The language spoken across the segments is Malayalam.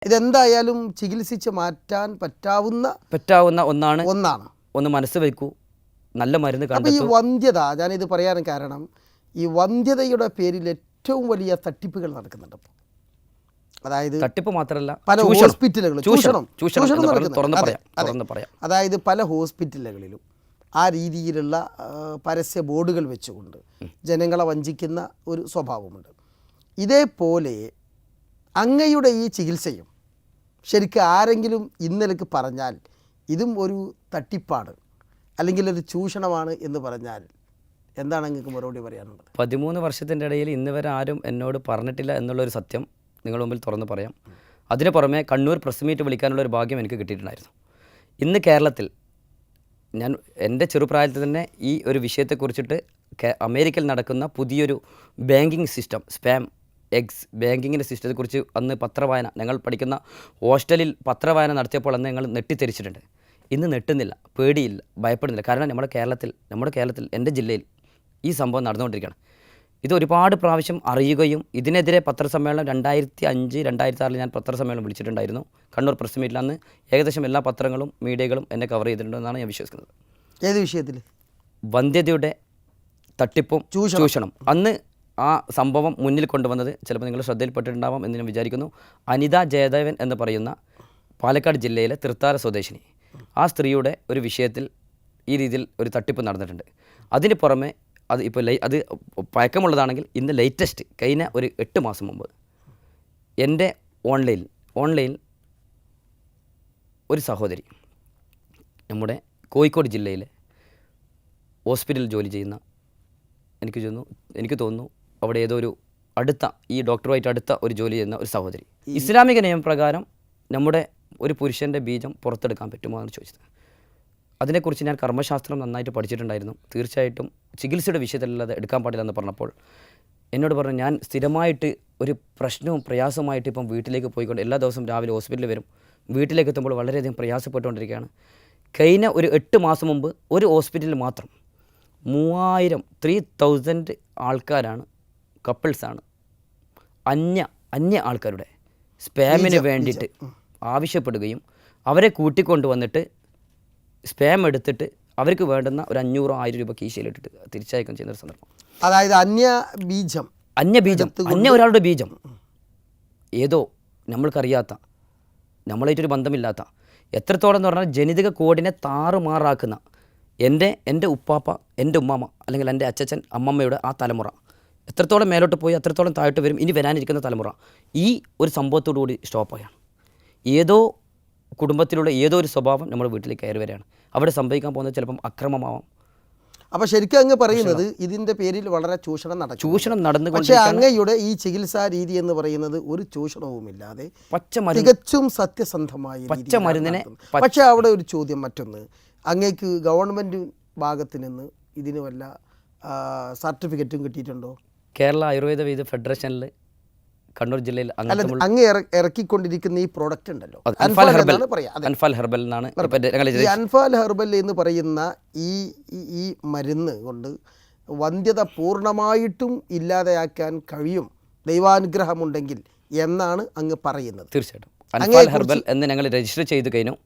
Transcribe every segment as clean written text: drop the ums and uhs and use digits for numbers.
ഇതെന്തായാലും ചികിത്സിച്ച് മാറ്റാൻ പറ്റാവുന്ന ഒന്നാണ്. ഒന്ന് മനസ്സ് വയ്ക്കൂ, നല്ല മരുന്ന് കണ്ടെത്തൂ. അപ്പോൾ ഈ വന്ധ്യത, ഞാനിത് പറയാൻ കാരണം ഈ വന്ധ്യതയുടെ പേരിൽ ഏറ്റവും വലിയ തട്ടിപ്പുകൾ നടക്കുന്നുണ്ട്. അതായത് തട്ടിപ്പ് മാത്രമല്ല, പല ഹോസ്പിറ്റലുകളിലും അതായത് പല ഹോസ്പിറ്റലുകളിലും ആ രീതിയിലുള്ള പരസ്യ ബോർഡുകൾ വെച്ചുകൊണ്ട് ജനങ്ങളെ വഞ്ചിക്കുന്ന ഒരു സ്വഭാവമുണ്ട്. ഇതേപോലെ അങ്ങയുടെ ഈ ചികിത്സയും ശരിക്കും ആരെങ്കിലും ഇന്നലേക്ക് പറഞ്ഞാൽ ഇതും ഒരു തട്ടിപ്പാണ് അല്ലെങ്കിൽ ഒരു ചൂഷണമാണ് എന്ന് പറഞ്ഞാൽ എന്താണ് നിങ്ങൾക്ക് മറുപടി പറയാനുള്ളത്? 13 വർഷത്തിൻ്റെ ഇടയിൽ ഇന്ന് വരെ ആരും എന്നോട് പറഞ്ഞിട്ടില്ല എന്നുള്ളൊരു സത്യം നിങ്ങളുടെ മുമ്പിൽ തുറന്ന് പറയാം. അതിന് പുറമെ കണ്ണൂർ പ്രസ് മീറ്റ് വിളിക്കാനുള്ള ഒരു ഭാഗ്യം എനിക്ക് കിട്ടിയിട്ടുണ്ടായിരുന്നു. ഇന്ന് കേരളത്തിൽ ഞാൻ എൻ്റെ ചെറുപ്രായത്തിൽ തന്നെ ഈ ഒരു വിഷയത്തെക്കുറിച്ചിട്ട് അമേരിക്കയിൽ നടക്കുന്ന പുതിയൊരു ബാങ്കിങ് സിസ്റ്റം, സ്പാം എഗ്സ് ബാങ്കിങ്ങിൻ്റെ സിസ്റ്റത്തെക്കുറിച്ച് അന്ന് പത്രവായന, ഞങ്ങൾ പഠിക്കുന്ന ഹോസ്റ്റലിൽ പത്രവായന നടത്തിയപ്പോൾ അന്ന് ഞങ്ങൾ നെട്ടിത്തെരിച്ചിട്ടുണ്ട്. ഇന്ന് നെട്ടുന്നില്ല, പേടിയില്ല, ഭയപ്പെടുന്നില്ല. കാരണം നമ്മുടെ കേരളത്തിൽ എൻ്റെ ജില്ലയിൽ ഈ സംഭവം നടന്നുകൊണ്ടിരിക്കുകയാണ്. ഇത് ഒരുപാട് പ്രാവശ്യം അറിയുകയും ഇതിനെതിരെ പത്രസമ്മേളനം 2005, 2006 ഞാൻ പത്രസമ്മേളനം വിളിച്ചിട്ടുണ്ടായിരുന്നു. കണ്ണൂർ പ്രസ് മീറ്റിൽ അന്ന് ഏകദേശം എല്ലാ പത്രങ്ങളും മീഡിയകളും എന്നെ കവർ ചെയ്തിട്ടുണ്ടെന്നാണ് ഞാൻ വിശ്വസിക്കുന്നത്. ഏത് വിഷയത്തിൽ? വന്ധ്യതയുടെ തട്ടിപ്പും ചൂഷണം. അന്ന് ആ സംഭവം മുന്നിൽ കൊണ്ടുവന്നത് ചിലപ്പോൾ നിങ്ങൾ ശ്രദ്ധയിൽപ്പെട്ടിട്ടുണ്ടാവാം എന്ന് ഞാൻ വിചാരിക്കുന്നു. അനിത ജയദേവൻ എന്ന് പറയുന്ന പാലക്കാട് ജില്ലയിലെ തൃത്താല സ്വദേശിനി, ആ സ്ത്രീയുടെ ഒരു വിഷയത്തിൽ ഈ രീതിയിൽ ഒരു തട്ടിപ്പ് നടന്നിട്ടുണ്ട്. അതിന് പുറമെ അത് ഇപ്പോൾ അത് പഴക്കമുള്ളതാണെങ്കിൽ ഇന്ന് ലേറ്റസ്റ്റ് കഴിഞ്ഞ ഒരു 8 മാസം മുമ്പ് എൻ്റെ ഓൺലൈനിൽ ഒരു സഹോദരി നമ്മുടെ കോഴിക്കോട് ജില്ലയിലെ ഹോസ്പിറ്റലിൽ ജോലി ചെയ്യുന്ന, എനിക്ക് തോന്നുന്നു അവിടെ ഏതോ ഒരു ഈ ഡോക്ടറുമായിട്ട് അടുത്ത ഒരു ജോലി ചെയ്യുന്ന ഒരു സഹോദരി, ഇസ്ലാമിക നിയമപ്രകാരം നമ്മുടെ ഒരു പുരുഷൻ്റെ ബീജം പുറത്തെടുക്കാൻ പറ്റുമോ എന്നാണ് ചോദിച്ചത്. അതിനെക്കുറിച്ച് ഞാൻ കർമ്മശാസ്ത്രം നന്നായിട്ട് പഠിച്ചിട്ടുണ്ടായിരുന്നു. തീർച്ചയായിട്ടും ചികിത്സയുടെ വിഷയത്തിലല്ലാതെ എടുക്കാൻ പാടില്ല എന്ന് പറഞ്ഞപ്പോൾ എന്നോട് പറഞ്ഞു, ഞാൻ സ്ഥിരമായിട്ട് ഒരു പ്രശ്നവും പ്രയാസമായിട്ട് ഇപ്പം വീട്ടിലേക്ക് പോയിക്കൊണ്ട് എല്ലാ ദിവസവും രാവിലെ ഹോസ്പിറ്റലിൽ വരും, വീട്ടിലേക്ക് എത്തുമ്പോൾ വളരെയധികം പ്രയാസപ്പെട്ടുകൊണ്ടിരിക്കുകയാണ്. കഴിഞ്ഞ ഒരു 8 മാസം മുമ്പ് ഒരു ഹോസ്പിറ്റലിൽ മാത്രം 3000 ആൾക്കാരാണ്, കപ്പിൾസാണ്, അന്യ ആൾക്കാരുടെ സ്പാമിന് വേണ്ടിയിട്ട് ആവശ്യപ്പെടുകയും അവരെ കൂട്ടിക്കൊണ്ടുവന്നിട്ട് സ്പാം എടുത്തിട്ട് അവർക്ക് വേണ്ടുന്ന ഒരു 500-1000 രൂപ കീശയിലിട്ടിട്ട് തിരിച്ചയക്കം ചെയ്യുന്ന ഒരു സന്ദർഭം. അതായത് അന്യ ഒരാളുടെ ബീജം ഏതോ നമ്മൾക്കറിയാത്ത, നമ്മളായിട്ടൊരു ബന്ധമില്ലാത്ത, എത്രത്തോളം എന്ന് പറഞ്ഞാൽ ജനിതക കോഡിനെ താറുമാറാക്കുന്ന എൻ്റെ ഉപ്പാപ്പ, എൻ്റെ ഉമ്മാമ്മ അല്ലെങ്കിൽ എൻ്റെ അച്ചച്ചൻ അമ്മമ്മയുടെ ആ തലമുറ എത്രത്തോളം മേലോട്ട് പോയി അത്രത്തോളം താഴോട്ട് വരും ഇനി വരാനിരിക്കുന്ന തലമുറ. ഈ ഒരു സംഭവത്തോടുകൂടി സ്റ്റോപ്പായാണ്. ഏതോ കുടുംബത്തിലുള്ള ഏതോ ഒരു സ്വഭാവം നമ്മുടെ വീട്ടിലേക്ക് കയറി വരികയാണ്. അവിടെ സംഭവിക്കാൻ പോകുന്നത് ചിലപ്പം അക്രമമാവാം. അപ്പോൾ ശരിക്കും അങ്ങ് പറയുന്നത് ഇതിൻ്റെ പേരിൽ വളരെ ചൂഷണം നടന്നു. പക്ഷേ അങ്ങയുടെ ഈ ചികിത്സാ രീതി എന്ന് പറയുന്നത് ഒരു ചൂഷണവുമില്ലാതെ തികച്ചും സത്യസന്ധമായ പച്ചമരുന്നിനെ. പക്ഷേ അവിടെ ഒരു ചോദ്യം മറ്റൊന്ന്, അങ്ങേക്ക് ഗവൺമെൻറ് ഭാഗത്ത് നിന്ന് ഇതിന് വല്ല സർട്ടിഫിക്കറ്റും കിട്ടിയിട്ടുണ്ടോ? കേരള ആയുർവേദ വൈദ്യ ഫെഡറേഷനിൽ കണ്ണൂർ ജില്ലയിൽ അങ്ങ് ഇറക്കിക്കൊണ്ടിരിക്കുന്ന ഈ പ്രോഡക്റ്റ് ഉണ്ടല്ലോ, അൻഫാൽ ഹെർബൽ എന്നാണ്. ഈ അൻഫാൽ ഹെർബൽ എന്ന് പറയുന്ന ഈ മരുന്ന് കൊണ്ട് വന്ധ്യത പൂർണ്ണമായിട്ടും ഇല്ലാതെയാക്കാൻ കഴിയും ദൈവാനുഗ്രഹമുണ്ടെങ്കിൽ എന്നാണ് അങ്ങ് പറയുന്നത്. തീർച്ചയായിട്ടും അൻഫാൽ ഹെർബൽ എന്ന് ഞങ്ങൾ രജിസ്റ്റർ ചെയ്ത് കഴിഞ്ഞു.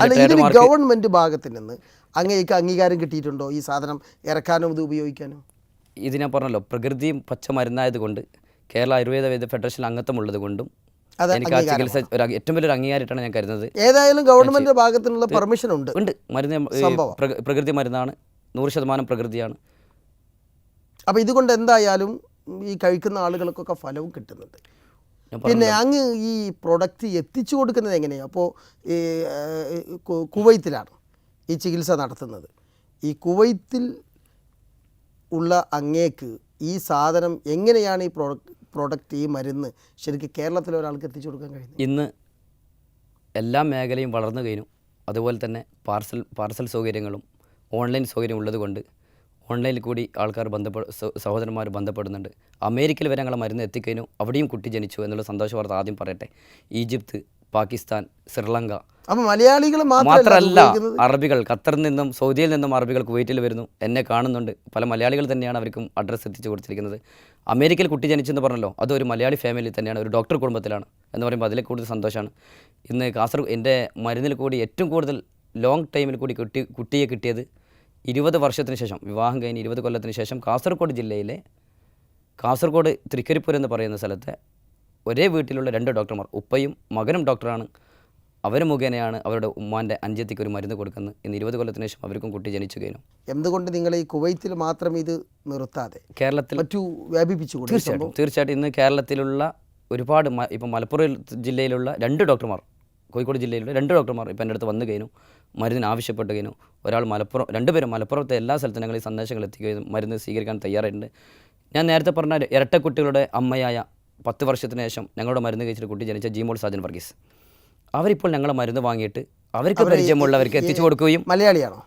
അല്ലെങ്കിൽ ഗവൺമെൻറ് ഭാഗത്ത് നിന്ന് അങ്ങേക്ക് അംഗീകാരം കിട്ടിയിട്ടുണ്ടോ ഈ സാധനം ഇറക്കാനും ഇത് ഉപയോഗിക്കാനും? ഇതിനെ പറഞ്ഞല്ലോ, പ്രകൃതിയും പച്ചമരുന്നായതുകൊണ്ട് കേരള ആയുർവേദ വൈദ്യ ഫെഡറേഷൻ അംഗത്വമുള്ളത് കൊണ്ടും എനിക്ക് ആ ചികിത്സ ഏറ്റവും വലിയൊരു അംഗീകാരമായിട്ടാണ് ഞാൻ കരുതുന്നത്. ഏതായാലും ഗവൺമെൻറ് ഭാഗത്തുനിന്നുള്ള പെർമിഷൻ ഉണ്ട്. മരുന്ന് പ്രകൃതി മരുന്നാണ്, 100% പ്രകൃതിയാണ്. അപ്പോൾ ഇതുകൊണ്ട് എന്തായാലും ഈ കഴിക്കുന്ന ആളുകൾക്കൊക്കെ ഫലവും കിട്ടുന്നുണ്ട്. പിന്നെ അങ്ങ് ഈ പ്രൊഡക്റ്റ് എത്തിച്ചു കൊടുക്കുന്നത് എങ്ങനെയാണ്? അപ്പോൾ കുവൈത്തിലാണ് ഈ ചികിത്സ നടത്തുന്നത്. ഈ കുവൈത്തിൽ ഉള്ള അങ്ങേക്ക് ഈ സാധനം എങ്ങനെയാണ് ഈ പ്രോഡക്റ്റ്, ഈ മരുന്ന് ശരിക്കും കേരളത്തിലെ ഒരാൾക്ക് എത്തിച്ചു കൊടുക്കാൻ കഴിയുന്നത്? ഇന്ന് എല്ലാ മേഖലയും വളർന്നു കഴിഞ്ഞു. അതുപോലെ തന്നെ പാർസൽ സൗകര്യങ്ങളും ഓൺലൈൻ സൗകര്യം ഉള്ളതുകൊണ്ട് ഓൺലൈനിൽ കൂടി ആൾക്കാർ സഹോദരന്മാർ ബന്ധപ്പെടുന്നുണ്ട്. അമേരിക്കയിൽ വരെ ഞങ്ങളെ മരുന്ന് എത്തിക്കഴിഞ്ഞു, അവിടെയും കുട്ടി ജനിച്ചു എന്നുള്ള സന്തോഷ വാർത്ത ആദ്യം പറയട്ടെ. ഈജിപ്ത്, പാകിസ്ഥാൻ, ശ്രീലങ്ക, അപ്പം മലയാളികൾ മാത്രമല്ല അറബികൾ ഖത്തറിൽ നിന്നും സൗദിയിൽ നിന്നും അറബികൾ കുവൈറ്റിൽ വരുന്നു, എന്നെ കാണുന്നുണ്ട്. പല മലയാളികൾ തന്നെയാണ് അവർക്കും അഡ്രസ്സ് എത്തിച്ചു കൊടുത്തിരിക്കുന്നത്. അമേരിക്കയിൽ കുട്ടി ജനിച്ചെന്ന് പറഞ്ഞല്ലോ, അതൊരു മലയാളി ഫാമിലി തന്നെയാണ്, ഒരു ഡോക്ടർ കുടുംബത്തിലാണ് എന്ന് പറയുമ്പോൾ അതിൽ കൂടുതൽ സന്തോഷമാണ്. ഇന്ന് കാസർഗോഡ് എൻ്റെ മരുന്നിൽ കൂടി ഏറ്റവും കൂടുതൽ ലോങ് ടൈമിൽ കൂടി കുട്ടിയെ കിട്ടിയത് 20 വർഷത്തിന് ശേഷം, വിവാഹം കഴിഞ്ഞ് 20 കൊല്ലത്തിന് ശേഷം കാസർഗോഡ് ജില്ലയിലെ കാസർഗോഡ് തൃക്കരിപ്പൂർ എന്ന് പറയുന്ന സ്ഥലത്തെ ഒരേ വീട്ടിലുള്ള 2 ഡോക്ടർമാർ, ഉപ്പയും മകനും ഡോക്ടറാണ്. അവർ മുഖേനയാണ് അവരുടെ ഉമ്മാൻ്റെ അഞ്ചത്തിക്ക് ഒരു മരുന്ന് കൊടുക്കുന്നത്. ഇന്ന് 20 കൊല്ലത്തിന് ശേഷം അവർക്കും കുട്ടി ജനിച്ചു കഴിഞ്ഞു. എന്തുകൊണ്ട് നിങ്ങൾ ഈ കുവൈത്തിൽ മാത്രം ഇത് നിർത്താതെ കേരളത്തിൽ മറ്റു വ്യാപിപ്പിച്ചു? തീർച്ചയായിട്ടും ഇന്ന് കേരളത്തിലുള്ള ഒരുപാട് ഇപ്പം മലപ്പുറം ജില്ലയിലുള്ള 2 ഡോക്ടർമാർ, കോഴിക്കോട് ജില്ലയിലുള്ള 2 ഡോക്ടർമാർ ഇപ്പം എൻ്റെ അടുത്ത് വന്നു കഴിഞ്ഞു, മരുന്നിന് ആവശ്യപ്പെട്ട് കഴിഞ്ഞു. ഒരാൾ മലപ്പുറം, 2 പേരും മലപ്പുറത്തെ എല്ലാ സ്ഥലത്തും ഞങ്ങൾ ഈ സന്ദേശങ്ങൾ എത്തിക്കുകയും മരുന്ന് സ്വീകരിക്കാൻ തയ്യാറായിട്ടുണ്ട്. ഞാൻ നേരത്തെ പറഞ്ഞ ഇരട്ടക്കുട്ടികളുടെ അമ്മയായ 10 വർഷത്തിന് ശേഷം ഞങ്ങളുടെ മരുന്ന് കഴിച്ചിട്ട് കുട്ടി ജനിച്ച ജീമോൾ സാജൻ വർഗീസ്, അവരിപ്പോൾ ഞങ്ങളെ മരുന്ന് വാങ്ങിയിട്ട് അവർക്ക് പരിചയമുള്ളവർക്ക് എത്തിച്ചു കൊടുക്കുകയും. മലയാളിയാണോ?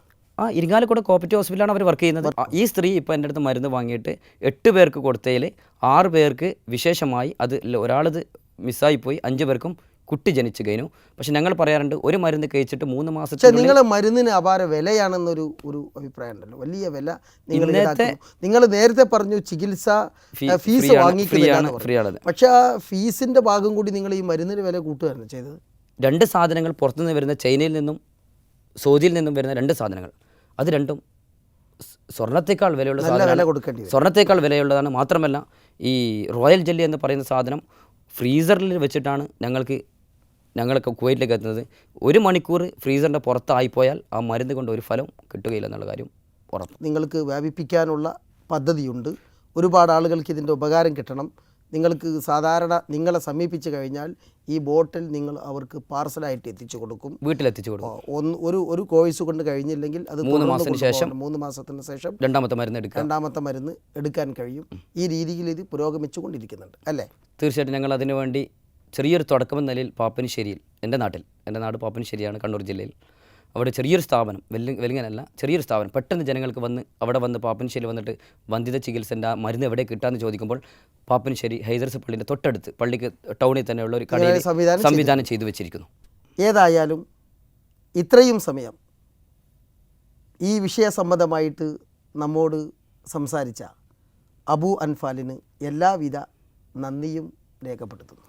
ഇരിങ്ങാലക്കുട കോപ്പറേറ്റീവ് ഹോസ്പിറ്റലാണ് അവർ വർക്ക് ചെയ്യുന്നത്. ഈ സ്ത്രീ ഇപ്പോൾ എൻ്റെ അടുത്ത് മരുന്ന് വാങ്ങിയിട്ട് 8 പേർക്ക് കൊടുത്തതിൽ 6 പേർക്ക് വിശേഷമായി അത് ഒരാളത് മിസ്സായിപ്പോയി, 5 പേർക്കും കുട്ടി ജനിച്ചു കഴിഞ്ഞു. പക്ഷെ ഞങ്ങൾ പറയാറുണ്ട്, ഒരു മരുന്ന് കഴിച്ചിട്ട് 3 മാസത്തിൽ നിങ്ങളെ മരുന്നിന് അപാര വിലയാണെന്നൊരു ഒരു ഉണ്ടല്ലോ, വലിയ വില നിങ്ങൾ നേരത്തെ പറഞ്ഞു. ചികിത്സ ഫീസ് വാങ്ങിക്കുകയാണ്, പക്ഷെ ആ ഫീസിന്റെ ഭാഗം കൂടി നിങ്ങൾ ഈ മരുന്നിന് വില കൂട്ടുകയാണ് ചെയ്തത്. 2 സാധനങ്ങൾ പുറത്തുനിന്ന് വരുന്ന ചൈനയിൽ നിന്നും സൗദിയിൽ നിന്നും വരുന്ന 2 സാധനങ്ങൾ, അത് രണ്ടും സ്വർണ്ണത്തേക്കാൾ വിലയുള്ള സാധനമാണ്, സ്വർണ്ണത്തേക്കാൾ വിലയുള്ളതാണ്. മാത്രമല്ല ഈ റോയൽ ജെല്ലി എന്ന് പറയുന്ന സാധനം ഫ്രീസറിൽ വെച്ചിട്ടാണ് ഞങ്ങൾക്ക് കുവൈറ്റിലേക്ക് എത്തുന്നത്. 1 മണിക്കൂർ ഫ്രീസറിൻ്റെ പുറത്തായിപ്പോയാൽ ആ മരുന്ന് കൊണ്ട് ഒരു ഫലം കിട്ടുകയില്ല എന്നുള്ള കാര്യം ഉറപ്പ്. നിങ്ങൾക്ക് വ്യാപിപ്പിക്കാനുള്ള പദ്ധതിയുണ്ട്, ഒരുപാട് ആളുകൾക്ക് ഇതിൻ്റെ ഉപകാരം കിട്ടണം. നിങ്ങൾക്ക് സാധാരണ നിങ്ങളെ സമീപിച്ച് കഴിഞ്ഞാൽ ഈ ബോട്ടിൽ നിങ്ങൾ അവർക്ക് പാർസലായിട്ട് എത്തിച്ചു കൊടുക്കും, വീട്ടിലെത്തിച്ചു കൊടുക്കും. ഒരു കോഴ്സ് കൊണ്ട് കഴിഞ്ഞില്ലെങ്കിൽ അത് 3 മാസത്തിന് ശേഷം 3 മാസത്തിന് ശേഷം രണ്ടാമത്തെ മരുന്ന് എടുക്കാൻ കഴിയും. ഈ രീതിയിൽ ഇത് പുരോഗമിച്ചു കൊണ്ടിരിക്കുന്നുണ്ട് അല്ലേ? തീർച്ചയായിട്ടും ഞങ്ങൾ അതിനു വേണ്ടി ചെറിയൊരു തുടക്കമെന്ന നിലയിൽ പാപ്പനശ്ശേരിയിൽ, എൻ്റെ നാട് പാപ്പനശ്ശേരിയാണ്, കണ്ണൂർ ജില്ലയിൽ. അവിടെ ചെറിയൊരു സ്ഥാപനം, വെലിങ്ങനല്ല, ചെറിയൊരു സ്ഥാപനം. പെട്ടെന്ന് ജനങ്ങൾക്ക് അവിടെ വന്ന് പാപ്പനശ്ശേരി വന്നിട്ട് വന്ധ്യത ചികിത്സൻ്റെ ആ മരുന്ന് എവിടെ കിട്ടാമെന്ന് ചോദിക്കുമ്പോൾ പാപ്പനശ്ശേരി ഹൈദർസ് പള്ളിൻ്റെ തൊട്ടടുത്ത്, പള്ളിക്ക് ടൗണിൽ തന്നെയുള്ള ഒരു കടയിൽ സംവിധാനം ചെയ്തു വെച്ചിരിക്കുന്നു. ഏതായാലും ഇത്രയും സമയം ഈ വിഷയ സംബന്ധമായിട്ട് നമ്മോട് സംസാരിച്ച അബു അൻഫാലിന് എല്ലാവിധ നന്ദിയും രേഖപ്പെടുത്തുന്നു.